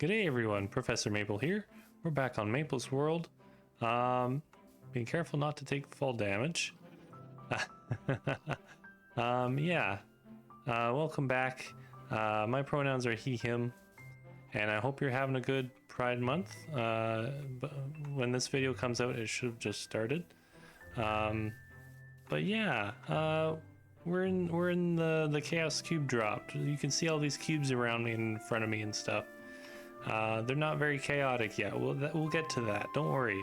G'day everyone, Professor Maple here. We're back on Maple's World. Being careful not to take fall damage. Welcome back. My pronouns are he, him, and I hope you're having a good Pride Month. But when this video comes out, it should have just started. We're in the Chaos Cube drop. You can see all these cubes around me and in front of me and stuff. They're not very chaotic yet. We'll get to that. Don't worry.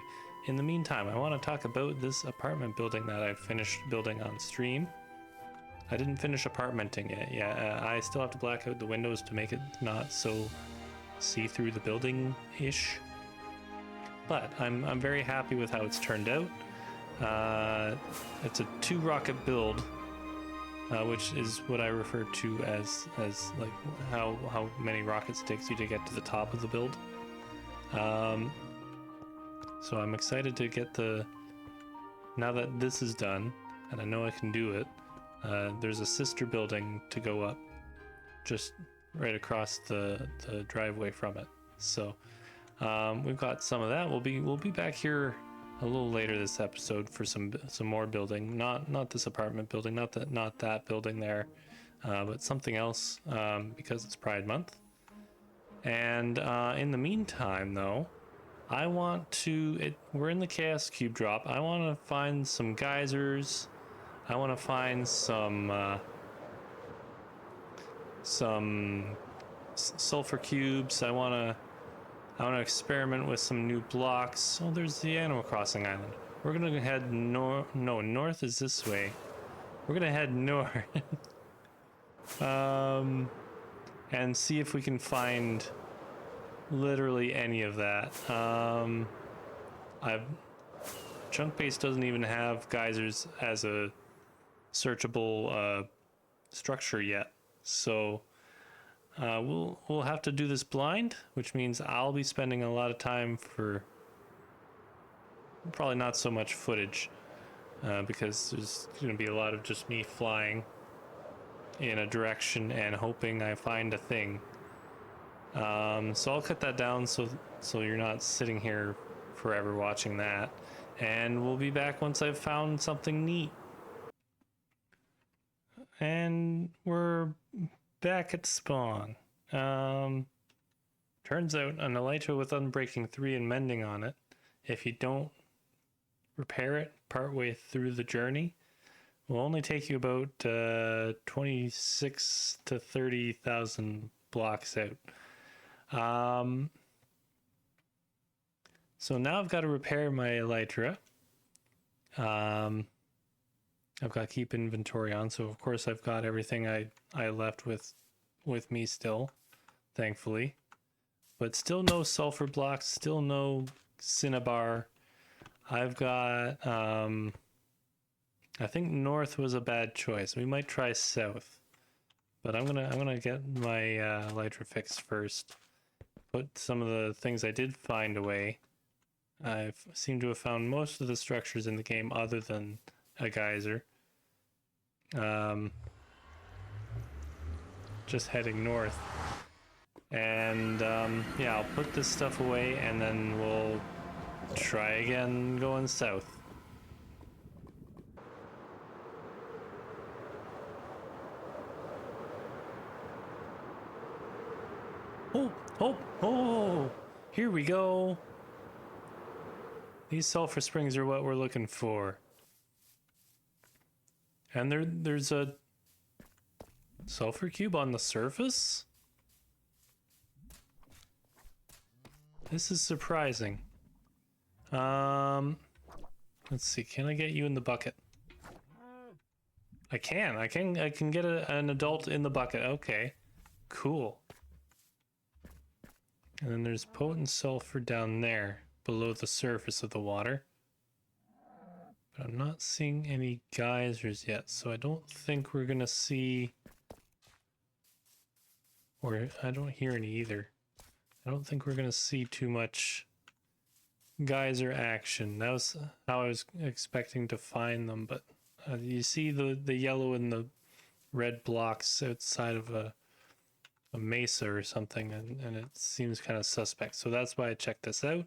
In the meantime, I want to talk about this apartment building that I finished building on stream. I didn't finish apartmenting it yet. I still have to black out the windows to make it not so see through the building-ish. But I'm very happy with how it's turned out. It's a 2-rocket build. Which is what I refer to as like how many rockets it takes you to get to the top of the build. So I'm excited to get now that this is done, and I know I can do it. There's a sister building to go up, just right across the driveway from it. So we've got some of that. We'll be back here a little later this episode for some more building, not this apartment building, not that building there, but something else, because it's Pride Month. And in the meantime, though, we're in the Chaos Cube drop. I want to find some geysers. I want to find some sulfur cubes. I want to experiment with some new blocks. Oh, there's the Animal Crossing island. We're gonna head north is this way. We're gonna head north. And see if we can find literally any of that. Chunk Base doesn't even have geysers as a searchable structure yet. So we'll have to do this blind, which means I'll be spending a lot of time for probably not so much footage, because there's going to be a lot of just me flying in a direction and hoping I find a thing. So I'll cut that down so you're not sitting here forever watching that, and we'll be back once I've found something neat. And we're back at spawn. Turns out an elytra with Unbreaking 3 and Mending on it, if you don't repair it partway through the journey, will only take you about 26 to 30,000 blocks out. So now I've got to repair my elytra. I've got to keep inventory on, so of course I've got everything I left with me still, thankfully. But still no sulfur blocks, still no cinnabar. I've got I think north was a bad choice. We might try south. But I'm gonna get my elytra fixed first. Put some of the things I did find away. I seem to have found most of the structures in the game other than a geyser. Just heading north. And yeah, I'll put this stuff away and then we'll try again going south. Oh, here we go. These sulfur springs are what we're looking for. And there's a sulfur cube on the surface? This is surprising. Let's see, can I get you in the bucket? I can get an adult in the bucket. Okay, cool. And then there's potent sulfur down there below the surface of the water. But I'm not seeing any geysers yet, so I don't think we're gonna see, or I don't hear any either. I don't think we're gonna see too much geyser action. That was how I was expecting to find them, but you see the yellow and the red blocks outside of a mesa or something, and it seems kind of suspect. So that's why I checked this out.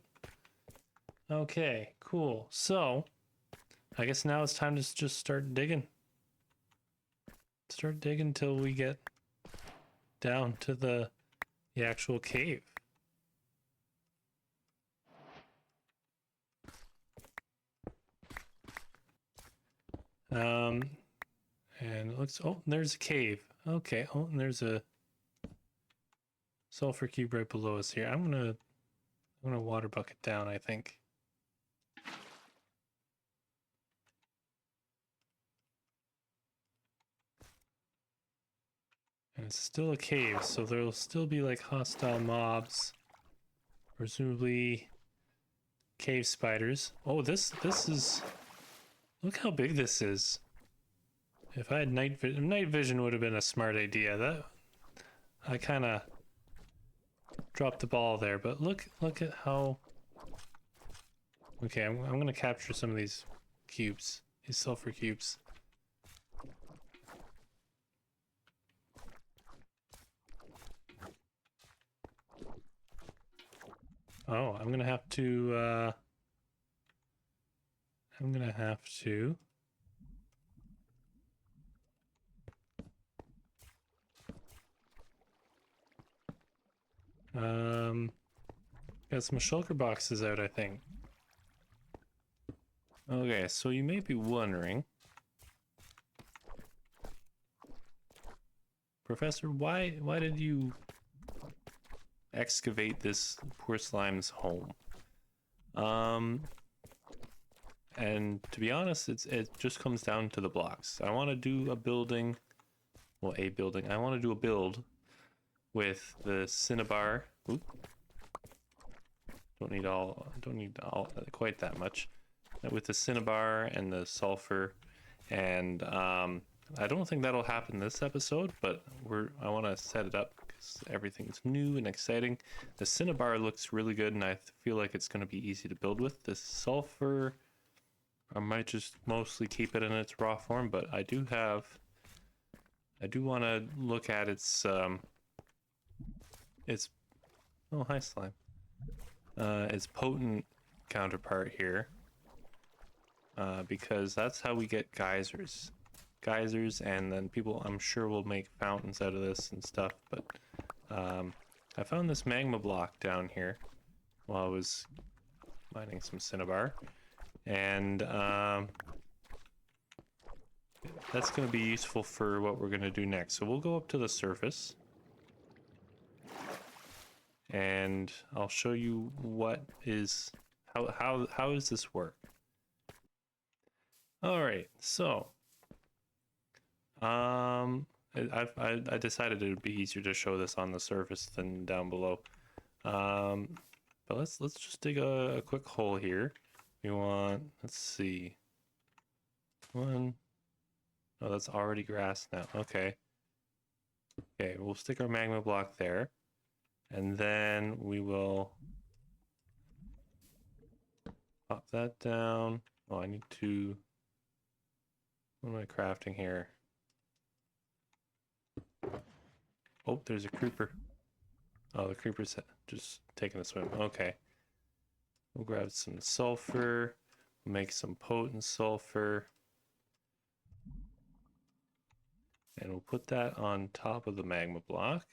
Okay, cool. So I guess now it's time to just start digging. Start digging till we get down to the actual cave. And it looks, oh, there's a cave. Okay, oh, and there's a sulfur cube right below us here. I'm gonna water bucket down, I think. And it's still a cave, so there'll still be like hostile mobs. Presumably cave spiders. Oh, this is, look how big this is. If I had night vision would have been a smart idea. That I kind of dropped the ball there, but look at how. Okay, I'm gonna capture some of these cubes, these sulfur cubes. Oh, I'm gonna have to. I'm gonna have to. Got some shulker boxes out, I think. Okay, so you may be wondering, Professor, why did you excavate this poor slime's home? And to be honest, it just comes down to the blocks. I want to do a building, well, a building. I want to do a build with the cinnabar. Oop. Don't need all quite that much. With the cinnabar and the sulfur, and I don't think that'll happen this episode, but I want to set it up because everything's new and exciting. The cinnabar looks really good, and I feel like it's going to be easy to build with. The sulfur, I might just mostly keep it in its raw form, but I do want to look at its oh, hi slime. Its potent counterpart here, because that's how we get geysers, and then people, I'm sure, will make fountains out of this and stuff. But I found this magma block down here while I was mining some cinnabar, and that's going to be useful for what we're going to do next. So we'll go up to the surface, and I'll show you what is how does this work. All right, so I decided it would be easier to show this on the surface than down below. But let's just dig a quick hole here. We want, let's see, one. Oh, that's already grass now. Okay. Okay, we'll stick our magma block there, and then we will pop that down. Oh, I need to. What am I crafting here? Oh, there's a creeper. Oh, the creeper's just taking a swim. Okay. We'll grab some sulfur, make some potent sulfur, and we'll put that on top of the magma block.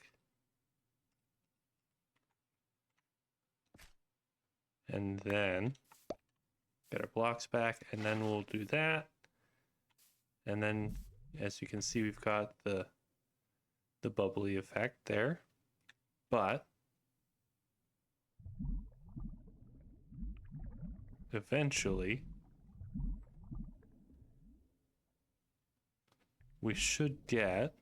And then get our blocks back, and then we'll do that. And then, as you can see, we've got the bubbly effect there. But eventually we should get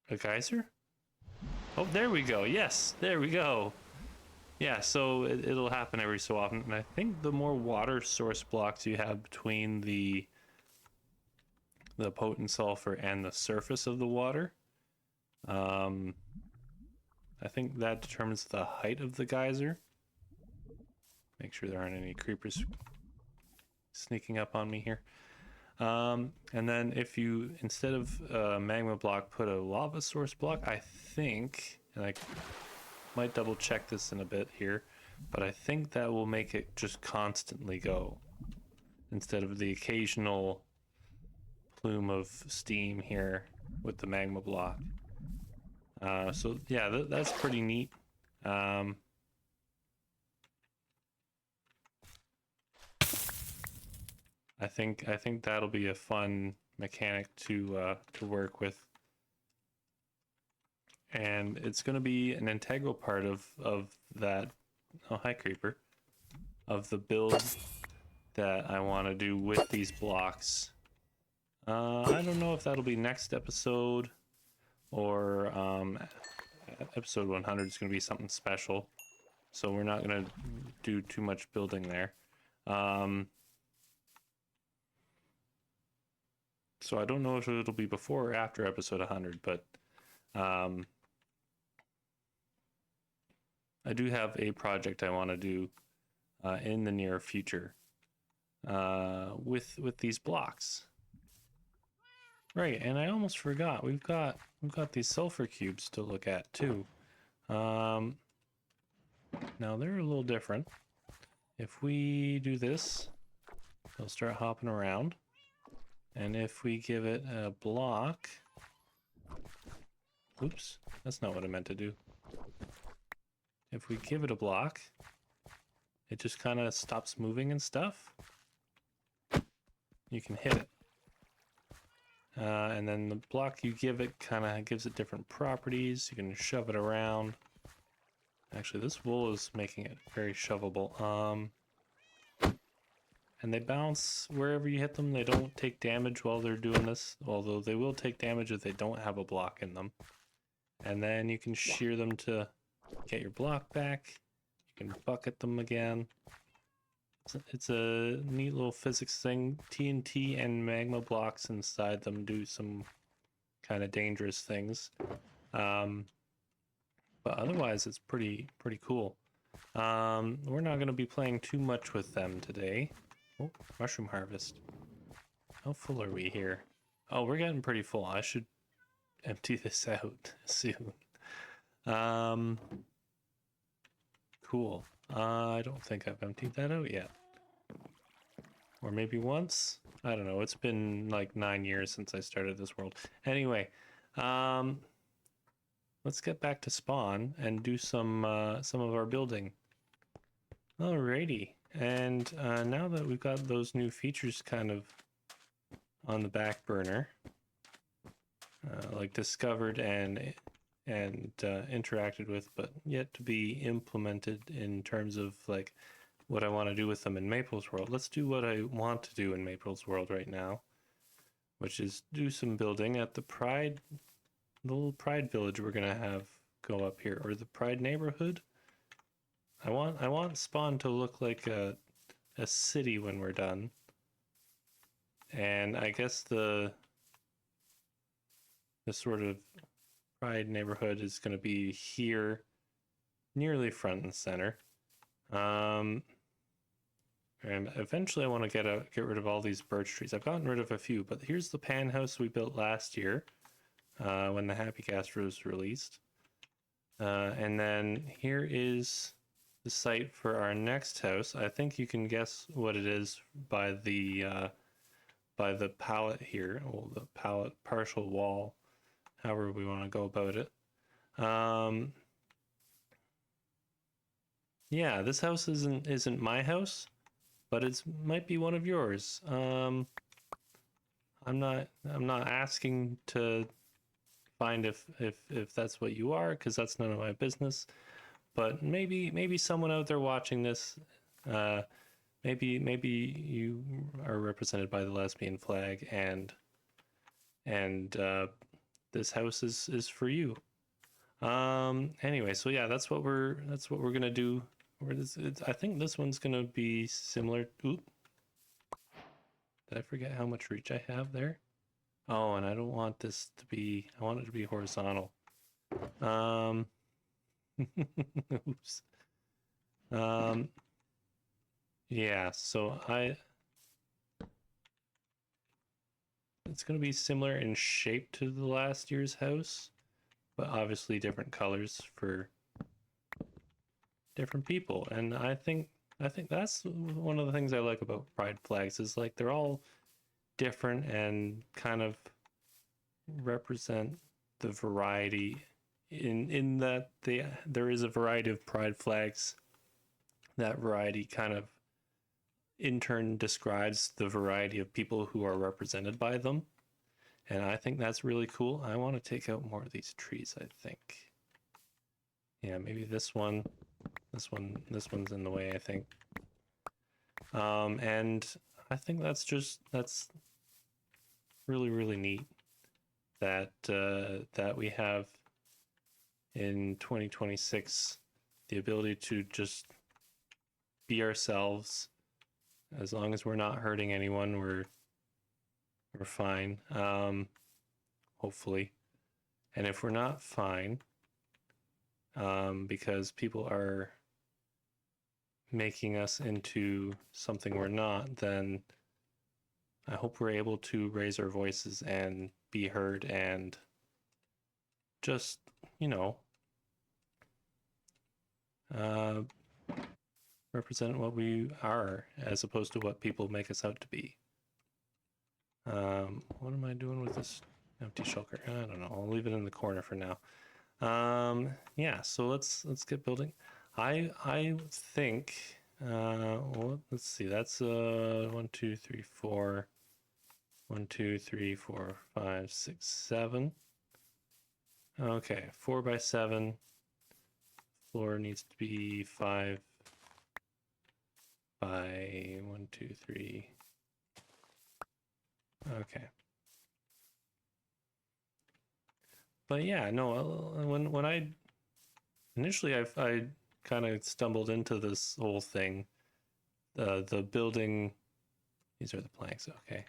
a geyser. Oh, there we go. Yes, there we go. Yeah, so it'll happen every so often, and I think the more water source blocks you have between the potent sulfur and the surface of the water, I think that determines the height of the geyser. Make sure there aren't any creepers sneaking up on me here. And then if you, instead of magma block, put a lava source block, I think, and I might double check this in a bit here, but I think that will make it just constantly go instead of the occasional plume of steam here with the magma block. So yeah, that's pretty neat. I think that'll be a fun mechanic to work with, and it's going to be an integral part of that. Oh, hi, creeper. Of the build that I want to do with these blocks. I don't know if that'll be next episode or episode 100 is going to be something special, so we're not going to do too much building there. So I don't know if it'll be before or after episode 100, but I do have a project I want to do in the near future with these blocks. Right, and I almost forgot, we've got these sulfur cubes to look at too. Now they're a little different. If we do this, they'll start hopping around. And if we give it a block, oops, that's not what I meant to do. If we give it a block, it just kind of stops moving and stuff. You can hit it. And then the block you give it kind of gives it different properties. You can shove it around. Actually, this wool is making it very shovable. And they bounce wherever you hit them. They don't take damage while they're doing this, although they will take damage if they don't have a block in them. And then you can shear them to get your block back. You can bucket them again. It's a neat little physics thing. TNT and magma blocks inside them do some kind of dangerous things. But otherwise, it's pretty cool. We're not going to be playing too much with them today. Oh, mushroom harvest. How full are we here? Oh, we're getting pretty full. I should empty this out soon. Cool. I don't think I've emptied that out yet. Or maybe once? I don't know. It's been like 9 years since I started this world. Anyway, let's get back to spawn and do some of our building. Alrighty. And now that we've got those new features kind of on the back burner, like discovered and interacted with, but yet to be implemented in terms of like what I want to do with them in Maples World. Let's do what I want to do in Maples World right now, which is do some building at the little Pride village we're gonna have go up here, or the Pride neighborhood. I want Spawn to look like a city when we're done, and I guess the sort of Pride neighborhood is going to be here, nearly front and center. And eventually I want to get rid of all these birch trees. I've gotten rid of a few, but here's the pan house we built last year when the Happy Caster was released. And then here is the site for our next house. I think you can guess what it is by the palette here, or the palette partial wall, however we want to go about it. Yeah, this house isn't my house, but it might be one of yours. I'm not asking to find if that's what you are, because that's none of my business. But maybe someone out there watching this, maybe you are represented by the lesbian flag, and this house is for you. Anyway, so yeah, that's what we're gonna do. I think this one's gonna be similar. Oop. Did I forget how much reach I have there? Oh, and I don't want this to be, I want it to be horizontal. Oops. Yeah, so it's going to be similar in shape to the last year's house, but obviously different colors for different people. And I think that's one of the things I like about pride flags is like they're all different and kind of represent the variety in that there is a variety of pride flags. That variety kind of in turn describes the variety of people who are represented by them. And I think that's really cool. I want to take out more of these trees, I think. Yeah, maybe this one's in the way, I think. And I think that's really, really neat that that we have in 2026 the ability to just be ourselves. As long as we're not hurting anyone, we're fine. Hopefully. And if we're not fine, because people are making us into something we're not, then I hope we're able to raise our voices and be heard and just, you know, represent what we are as opposed to what people make us out to be. What am I doing with this empty shulker? I don't know. I'll leave it in the corner for now. Yeah, so let's get building. I think well, let's see, that's 1 2 3 4 1 2 3 4 5 6 7. Okay, 4 by 7. Floor needs to be 5 by 1 2 3. Okay. But yeah, no, when I initially I kind of stumbled into this whole thing, the building, these are the planks, okay.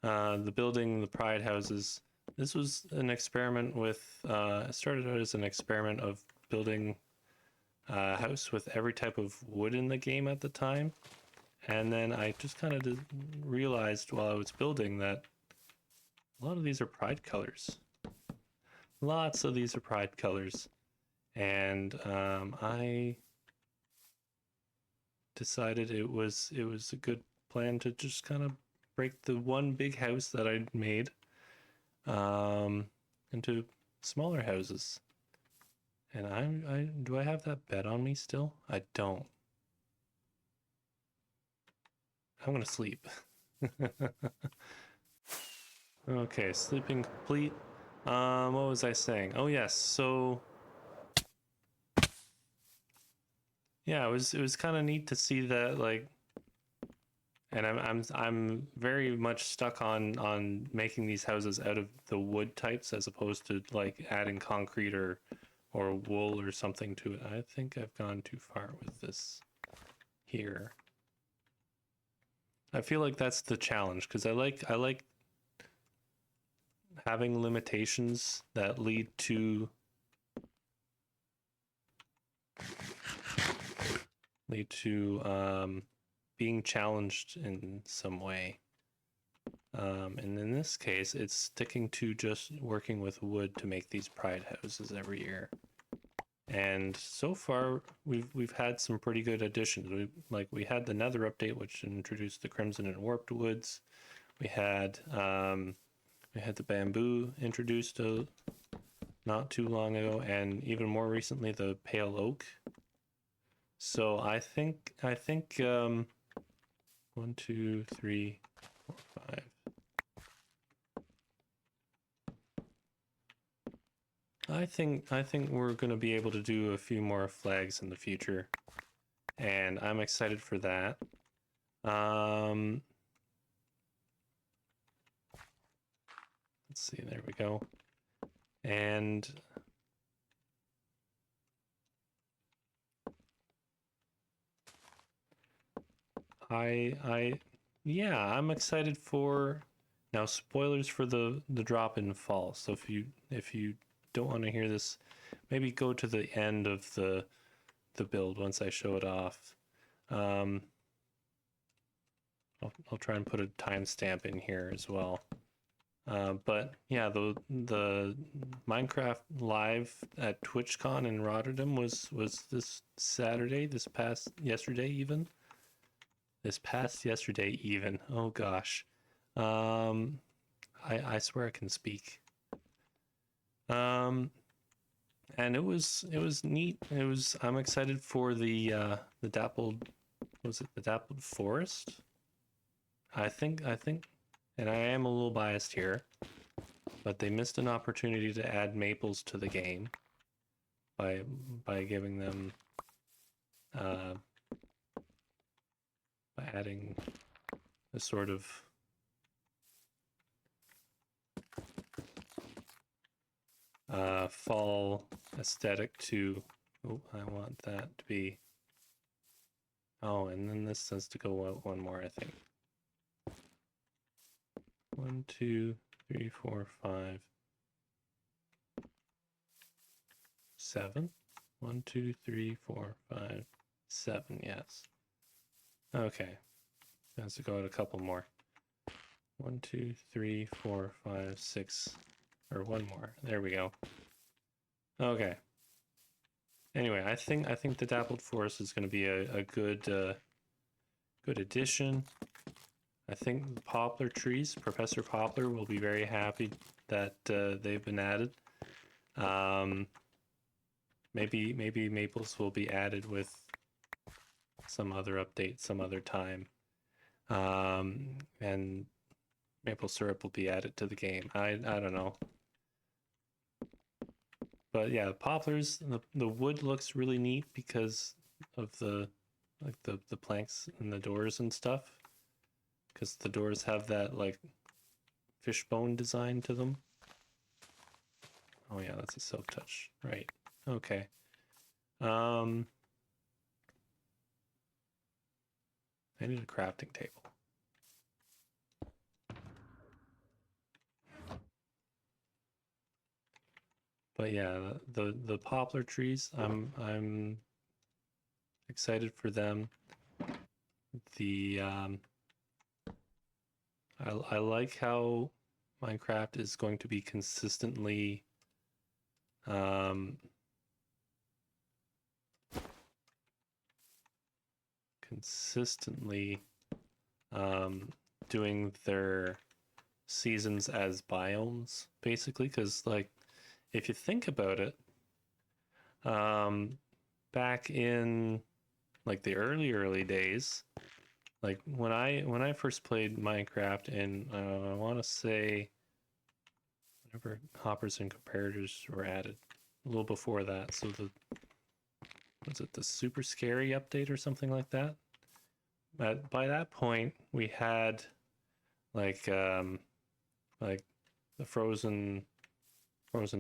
The building, the pride houses, this was an experiment with, it started out as an experiment of building a house with every type of wood in the game at the time. And then I just kind of realized while I was building that a lot of these are pride colors. Lots of these are pride colors. And I decided it was a good plan to just kind of break the one big house that I'd made into smaller houses. And do I have that bed on me still? I don't. I'm gonna sleep. Okay, sleeping complete. What was I saying? Oh yes, so yeah, it was kind of neat to see that, like, and I'm very much stuck on making these houses out of the wood types as opposed to like adding concrete or wool or something to it. I think I've gone too far with this here. I feel like that's the challenge because I like having limitations that lead to being challenged in some way. And in this case, it's sticking to just working with wood to make these pride houses every year. And so far, we've had some pretty good additions. We had the Nether update, which introduced the Crimson and Warped woods. We had the bamboo introduced not too long ago, and even more recently the pale oak. So I think 1 2 3 4 5. I think we're going to be able to do a few more flags in the future, and I'm excited for that. Let's see, there we go. And yeah, I'm excited for now. Spoilers for the drop in fall. So if you don't want to hear this, maybe go to the end of the build once I show it off. I'll try and put a timestamp in here as well. But yeah, the Minecraft live at TwitchCon in Rotterdam was this Saturday, this past yesterday even. Oh gosh, I swear I can speak. And it was neat. I'm excited for the dappled, was it the dappled forest? I think, and I am a little biased here, but they missed an opportunity to add maples to the game by giving them uh, by adding a sort of fall aesthetic to. Oh, I want that to be. Oh, and then this has to go out one more, I think. 1, 2, 3, 4, 5, 7. 1, 2, 3, 4, 5, 7. Yes. Okay. Has to go out a couple more. 1, 2, 3, 4, 5, 6, or one more. There we go. Okay. Anyway, I think the dappled forest is going to be a good good addition. I think the poplar trees, Professor Poplar, will be very happy that they've been added. Maybe maples will be added with some other update some other time, and maple syrup will be added to the game. I don't know, but yeah, poplars. The wood looks really neat because of the like the planks and the doors and stuff. Because the doors have that like fishbone design to them. Oh yeah, that's a silk touch, right? Okay. I need a crafting table. But yeah, the poplar trees, I'm excited for them. The I like how Minecraft is going to be consistently um consistently doing their seasons as biomes, basically, because like if you think about it, back in like the early days, like when I first played Minecraft, and I want to say whenever hoppers and comparators were added, a little before that. So the was it the super scary update or something like that? But by that point, we had like like the frozen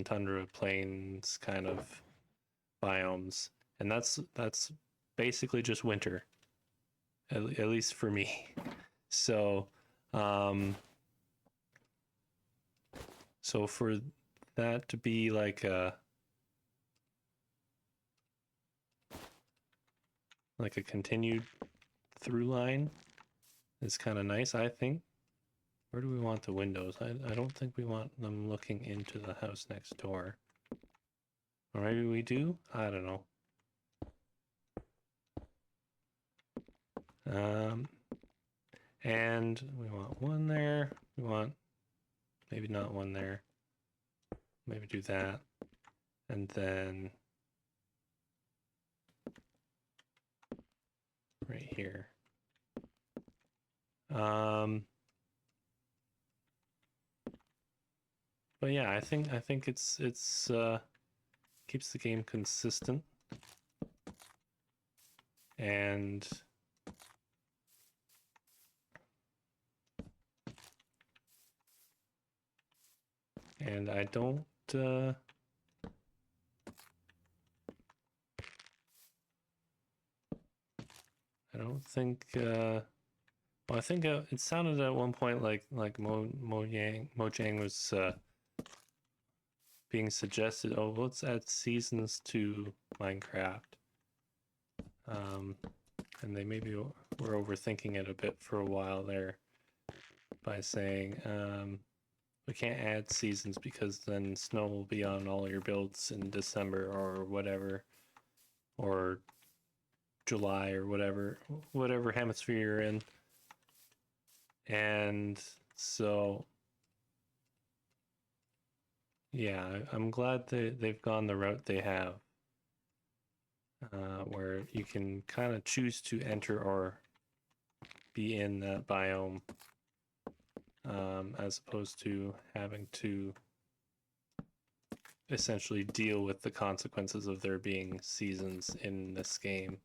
tundra plains kind of biomes, and that's basically just winter, at least for me. So so for that to be like a continued through line is kind of nice, I think. Where do we want the windows? I don't think we want them looking into the house next door. Or maybe we do? I don't know. And we want one there. We want maybe not one there. Maybe do that. And then right here. But yeah, I think it's keeps the game consistent, and I don't think well, I think it sounded at one point like Mojang was being suggested, oh, let's add seasons to Minecraft. And they maybe were overthinking it a bit for a while there by saying, We can't add seasons because then snow will be on all your builds in December or whatever, or July or whatever hemisphere you're in. And so, yeah, I'm glad they've gone the route they have, where you can kind of choose to enter or be in that biome, as opposed to having to essentially deal with the consequences of there being seasons in this game.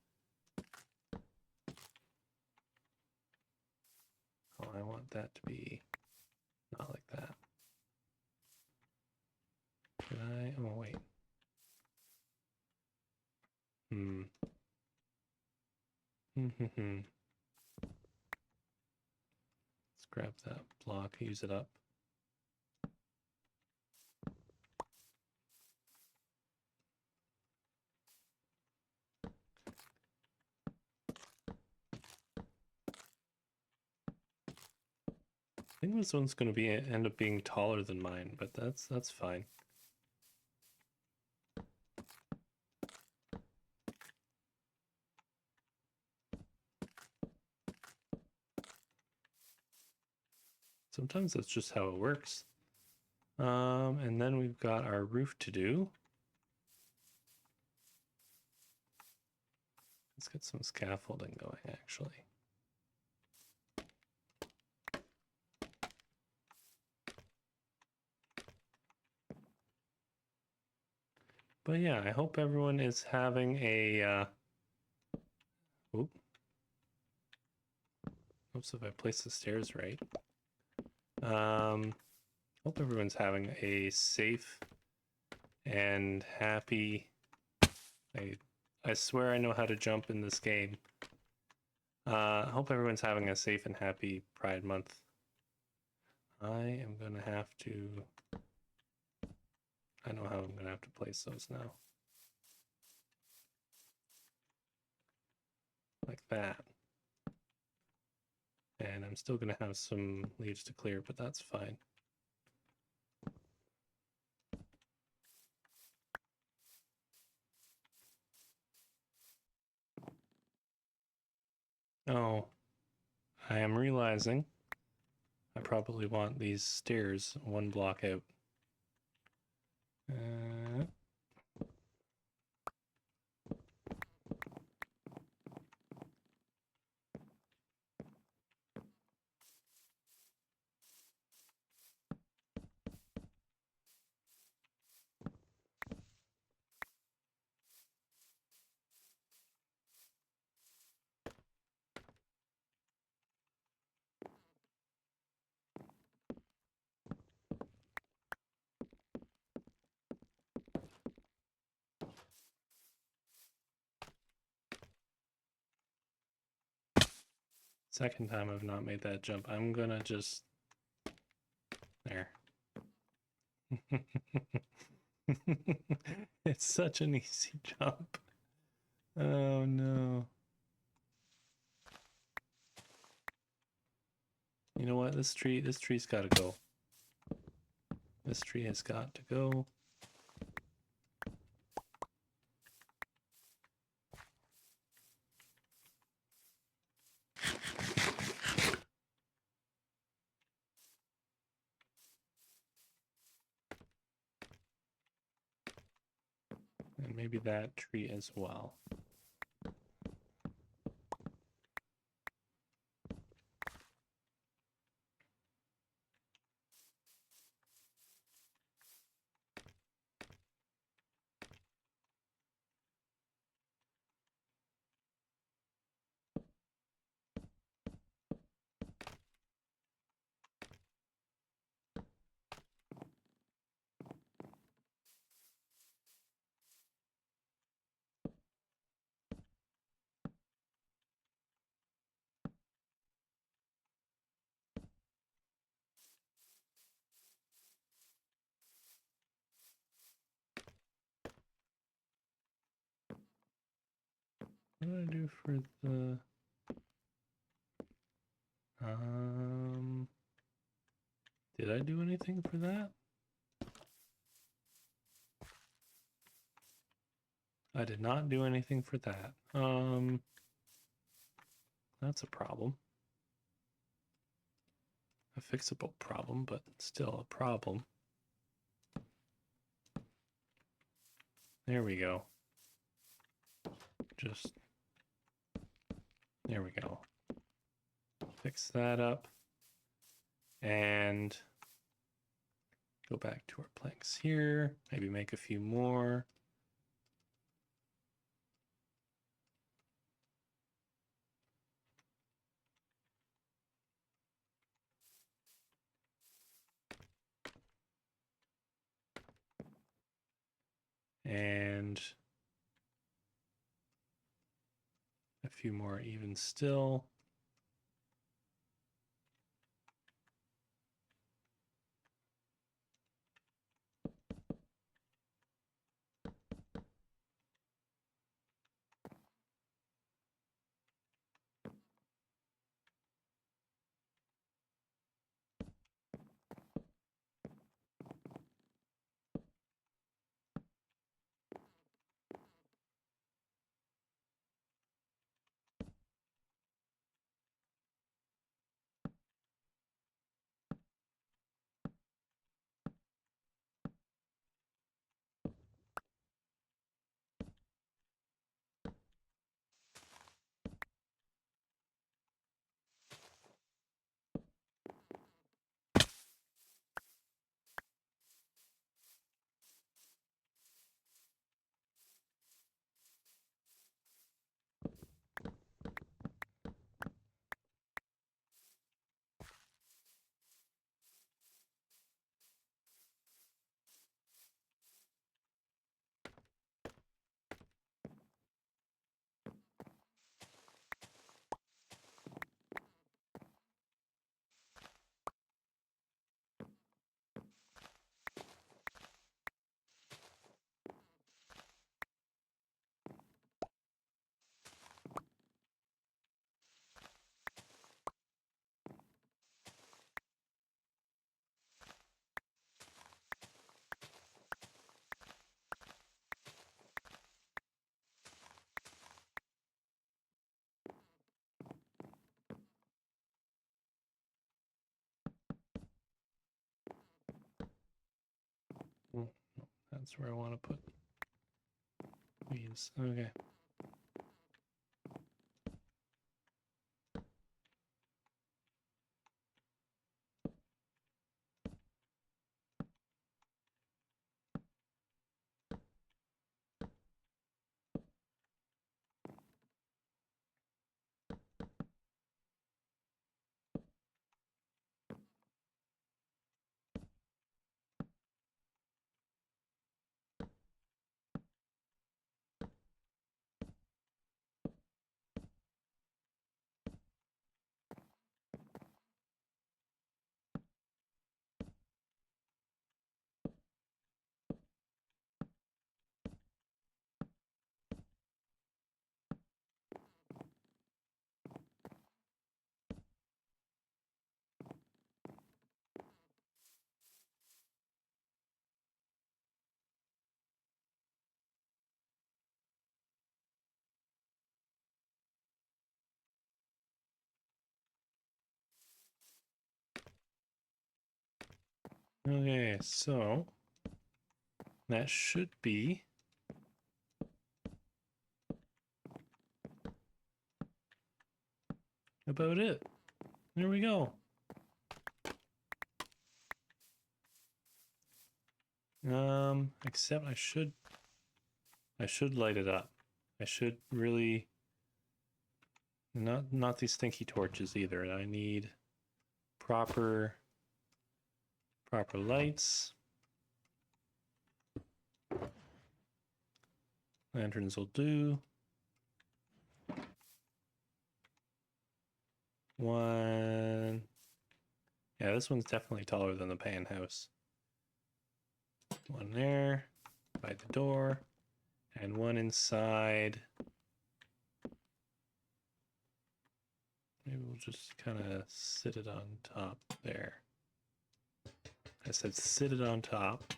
Oh, I want that to be not like that. Did I? Oh, wait. Let's grab that block, use it up. I think this one's going to end up being taller than mine, but that's fine. Sometimes that's just how it works. And then we've got our roof to do. Let's get some scaffolding going, actually. But yeah, I hope everyone is having a oops, if I place the stairs right. Hope everyone's having a safe and happy. I swear I know how to jump in this game. Hope everyone's having a safe and happy Pride Month. I am gonna have to. I know how I'm gonna have to place those now. Like that. And I'm still gonna have some leaves to clear, but that's fine. Oh, I am realizing I probably want these stairs one block out. Second time I've not made that jump. I'm gonna just... There. It's such an easy jump. Oh no. You know what? This tree's gotta go. This tree has got to go. And maybe that tree as well. What do I do for the... Did I do anything for that? I did not do anything for that. That's a problem. A fixable problem, but still a problem. There we go. Just, there we go. Fix that up. And go back to our planks here. Maybe make a few more. And a few more even still. That's where I want to put these. Okay. Okay, so that should be about it. There we go. Except I should light it up. I should really not these stinky torches either. I need proper lights. Lanterns will do. One. Yeah, this one's definitely taller than the pan house. One there by the door, and one inside. Maybe we'll just kind of sit it on top there. I said sit it on top.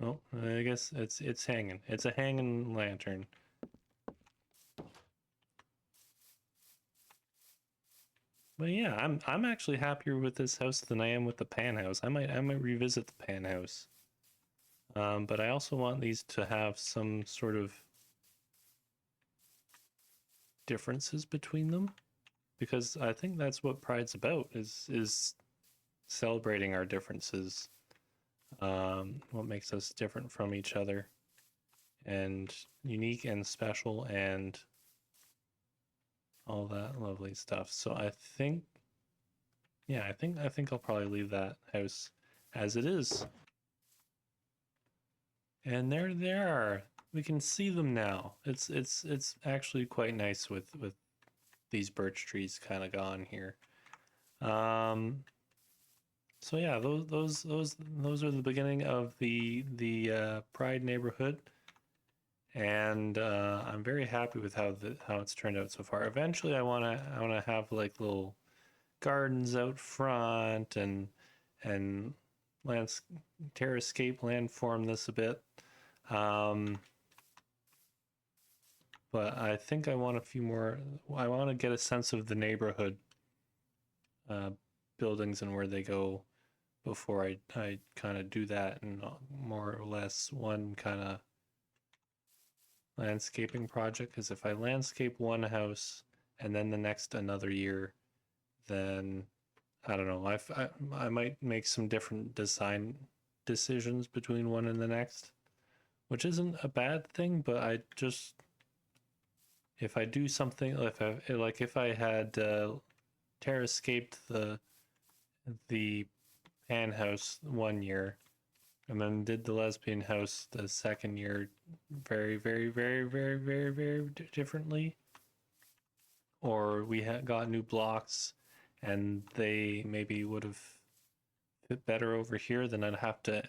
Oh, I guess it's hanging. It's a hanging lantern. But yeah, I'm actually happier with this house than I am with the pan house. I might revisit the pan house. But I also want these to have some sort of differences between them, because I think that's what Pride's about, is celebrating our differences. What makes us different from each other, and unique and special and all that lovely stuff. So I think, yeah, I think I'll probably leave that house as it is. And there they are. We can see them now. It's actually quite nice with these birch trees kind of gone here. So yeah, those are the beginning of the Pride neighborhood, and I'm very happy with how it's turned out so far. Eventually, I wanna have like little gardens out front and terrascape landform this a bit. But I think I want a few more. I want to get a sense of the neighborhood buildings and where they go before I kind of do that, and more or less one kind of landscaping project. Because if I landscape one house and then the next another year, then I don't know. I might make some different design decisions between one and the next, which isn't a bad thing. But I just, if I do something, if I had terrascaped the pan house one year and then did the lesbian house the second year very, very, very, very, very, very differently, or we had got new blocks and they maybe would have fit better over here, then I'd have to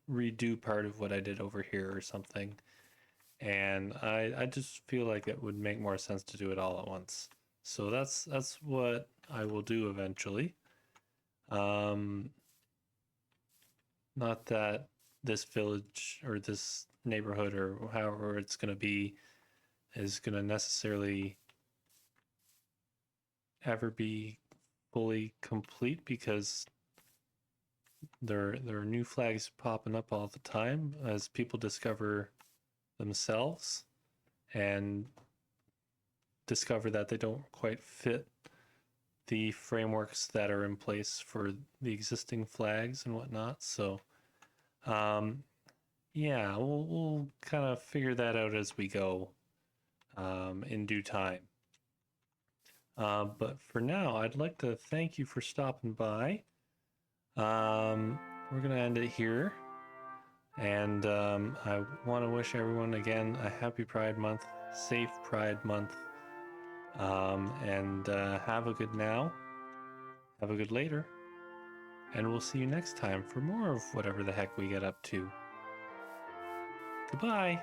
redo part of what I did over here or something. And I just feel like it would make more sense to do it all at once. So that's what I will do eventually. Not that this village or this neighborhood or however it's going to be is going to necessarily ever be fully complete, because there are new flags popping up all the time as people discover themselves and discover that they don't quite fit the frameworks that are in place for the existing flags and whatnot. So yeah, we'll kind of figure that out as we go in due time. But for now, I'd like to thank you for stopping by. We're gonna end it here, and I want to wish everyone again a happy Pride Month, safe Pride Month, and have a good now, have a good later, and we'll see you next time for more of whatever the heck we get up to. Goodbye.